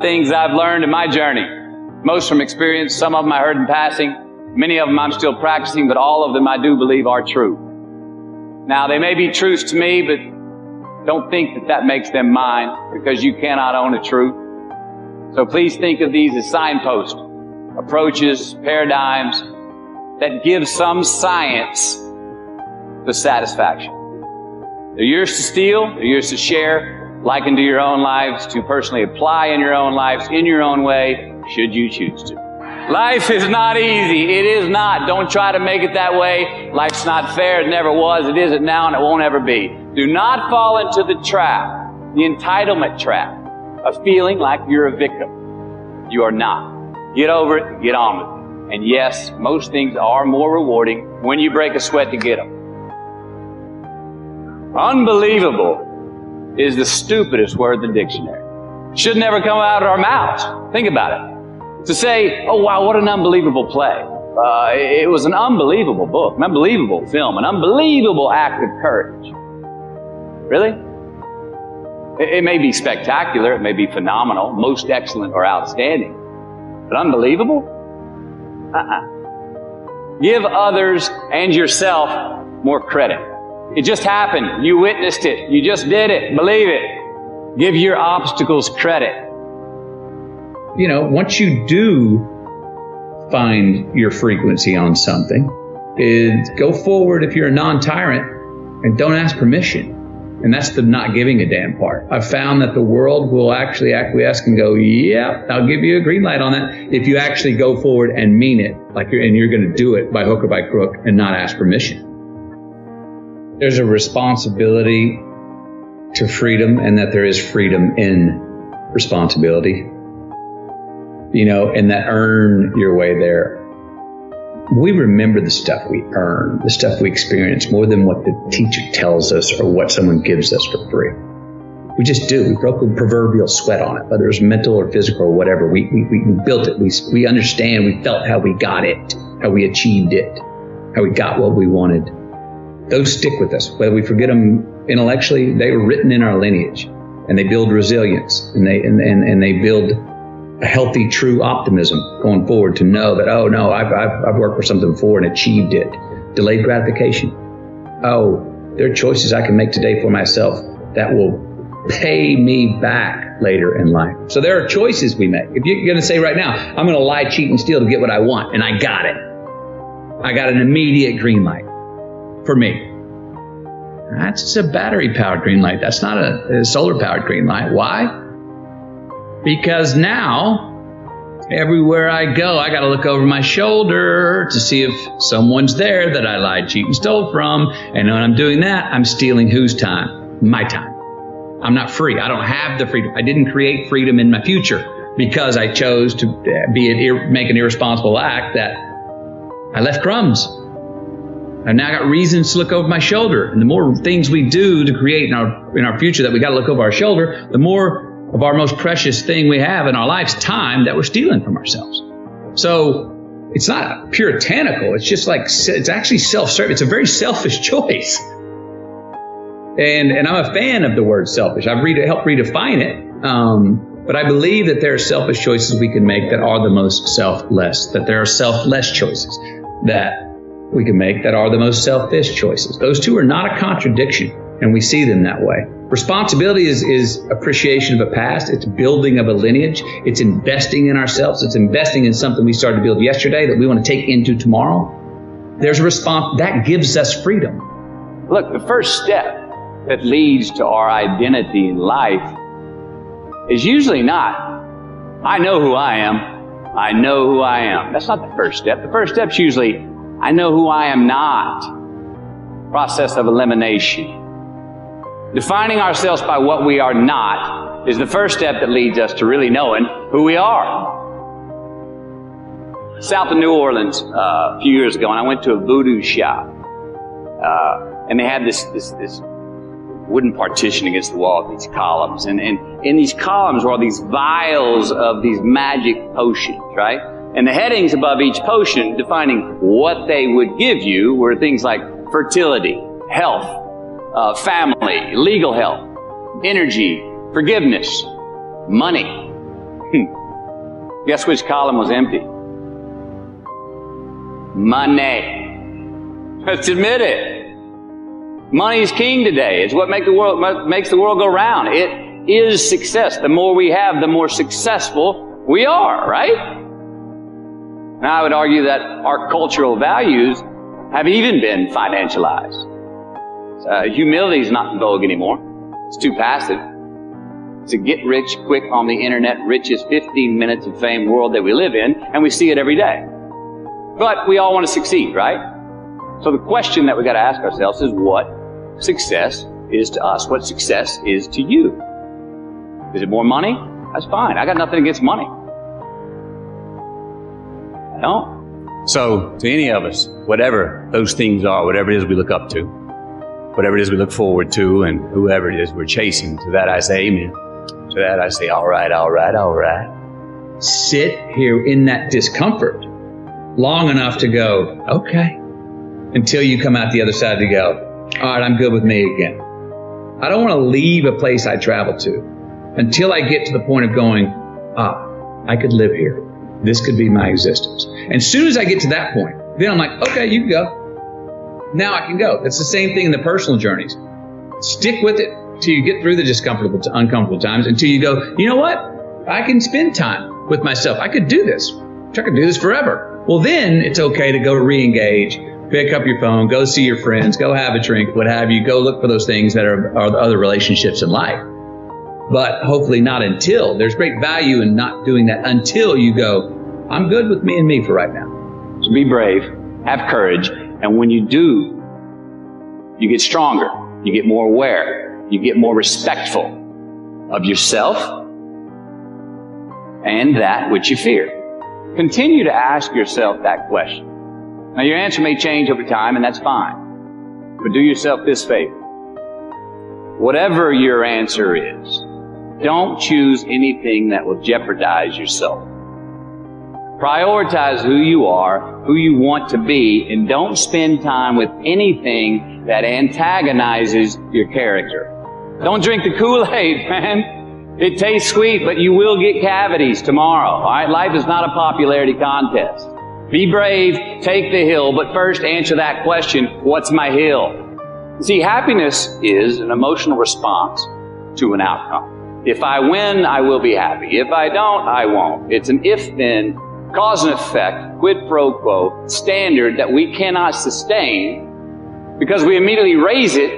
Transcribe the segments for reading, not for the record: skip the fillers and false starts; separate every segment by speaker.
Speaker 1: things I've learned in my journey, most from experience, some of them I heard in passing, many of them I'm still practicing, but all of them I do believe are true. Now, they may be truths to me, but don't think that that makes them mine, because you cannot own a truth. So please think of these as signposts, approaches, paradigms that give some science to satisfaction. They're yours to steal, they're yours to share, likened to your own lives, to personally apply in your own lives, in your own way, should you choose to. Life is not easy. It is not. Don't try to make it that way. Life's not fair. It never was. It isn't now, and it won't ever be. Do not fall into the trap, the entitlement trap, of feeling like you're a victim. You are not. Get over it and get on with it. And yes, most things are more rewarding when you break a sweat to get them. Unbelievable is the stupidest word in the dictionary. Should never come out of our mouths. Think about it. To say, oh wow, what an unbelievable play. It was an unbelievable book, an unbelievable film, an unbelievable act of courage. Really? It may be spectacular, it may be phenomenal, most excellent or outstanding. But unbelievable? Give others and yourself more credit. It just happened. You witnessed it. You just did it. Believe it. Give your obstacles credit.
Speaker 2: You know, once you do find your frequency on something, go forward if you're a non-tyrant and don't ask permission. And that's the not giving a damn part. I've found that the world will actually acquiesce and go, yeah, I'll give you a green light on that, if you actually go forward and mean it, and you're going to do it by hook or by crook and not ask permission. There's a responsibility to freedom, and that there is freedom in responsibility. You know, and that earn your way there. We remember the stuff we earn, the stuff we experience, more than what the teacher tells us or what someone gives us for free. We just do. We broke a proverbial sweat on it, whether it's mental or physical or whatever. We built it. We understand. We felt how we got it, how we achieved it, how we got what we wanted. Those stick with us. Whether we forget them intellectually, they were written in our lineage, and they build resilience, and they build a healthy, true optimism going forward to know that, oh no, I've worked for something before and achieved it. Delayed gratification. Oh, there are choices I can make today for myself that will pay me back later in life. So there are choices we make. If you're going to say right now, I'm going to lie, cheat, and steal to get what I want, and I got it. I got an immediate green light for me. That's a battery-powered green light. That's not a solar-powered green light. Why? Because now, everywhere I go, I got to look over my shoulder to see if someone's there that I lied, cheated, and stole from. And when I'm doing that, I'm stealing whose time? My time. I'm not free. I don't have the freedom. I didn't create freedom in my future because I chose to make an irresponsible act that I left crumbs. I've now got reasons to look over my shoulder. And the more things we do to create in our future that we got to look over our shoulder, the more of our most precious thing we have in our life's time that we're stealing from ourselves. So it's not puritanical. It's just like, it's actually self-serving. It's a very selfish choice. And I'm a fan of the word selfish. I've helped redefine it. But I believe that there are selfish choices we can make that are the most selfless, that there are selfless choices that we can make that are the most selfish choices. Those two are not a contradiction, and we see them that way. Responsibility is appreciation of a past. It's building of a lineage. It's investing in ourselves. It's investing in something we started to build yesterday that we want to take into tomorrow. There's a response that gives us freedom.
Speaker 1: Look, the first step that leads to our identity in life is usually not, I know who I am. I know who I am. That's not the first step. The first step's usually, I know who I am not. Process of elimination. Defining ourselves by what we are not is the first step that leads us to really knowing who we are. South of New Orleans a few years ago, and I went to a voodoo shop, and they had this wooden partition against the wall with these columns, and in these columns were all these vials of these magic potions, right? And the headings above each potion defining what they would give you were things like fertility, health, family, legal help, energy, forgiveness, money. Guess which column was empty? Money. Let's admit it. Money is king today. It's what makes the world go round. It is success. The more we have, the more successful we are, right? Now, I would argue that our cultural values have even been financialized. Humility is not in vogue anymore. It's too passive. It's a get rich quick on the internet, richest 15 minutes of fame world that we live in, and we see it every day. But we all want to succeed, right? So the question that we got to ask ourselves is what success is to us, what success is to you. Is it more money? That's fine. I got nothing against money. I don't. So to any of us, whatever those things are, whatever it is we look up to, whatever it is we look forward to, and whoever it is we're chasing, to that I say amen. To that I say, all right, all right, all right.
Speaker 2: Sit here in that discomfort long enough to go, okay, until you come out the other side to go, all right, I'm good with me again. I don't want to leave a place I traveled to until I get to the point of going, I could live here. This could be my existence. And as soon as I get to that point, then I'm like, okay, you can go. Now I can go. It's the same thing in the personal journeys. Stick with it till you get through the uncomfortable times, until you go, you know what? I can spend time with myself. I could do this. I could do this forever. Well, then it's okay to go re-engage, pick up your phone, go see your friends, go have a drink, what have you. Go look for those things that are the other relationships in life. But hopefully not until. There's great value in not doing that until you go, I'm good with me and me for right now.
Speaker 1: So be brave, have courage, and when you do, you get stronger, you get more aware, you get more respectful of yourself and that which you fear. Continue to ask yourself that question. Now, your answer may change over time, and that's fine. But do yourself this favor. Whatever your answer is, don't choose anything that will jeopardize yourself. Prioritize who you are, who you want to be, and don't spend time with anything that antagonizes your character. Don't drink the Kool-Aid, man. It tastes sweet, but you will get cavities tomorrow. All right? Life is not a popularity contest. Be brave, take the hill, but first answer that question, what's my hill? See, happiness is an emotional response to an outcome. If I win, I will be happy. If I don't, I won't. It's an if-then, cause and effect, quid pro quo standard that we cannot sustain because we immediately raise it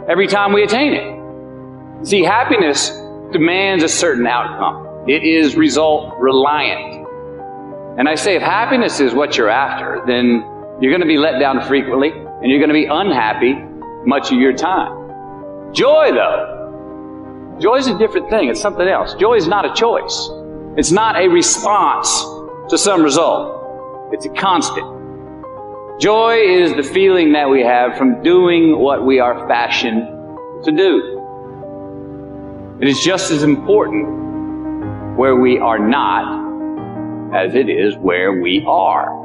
Speaker 1: every time we attain it. See, happiness demands a certain outcome. It is result reliant. And I say if happiness is what you're after, then you're going to be let down frequently and you're going to be unhappy much of your time. Joy, though, joy is a different thing. It's something else. Joy is not a choice. It's not a response to some result. It's a constant. Joy is the feeling that we have from doing what we are fashioned to do. It is just as important where we are not as it is where we are.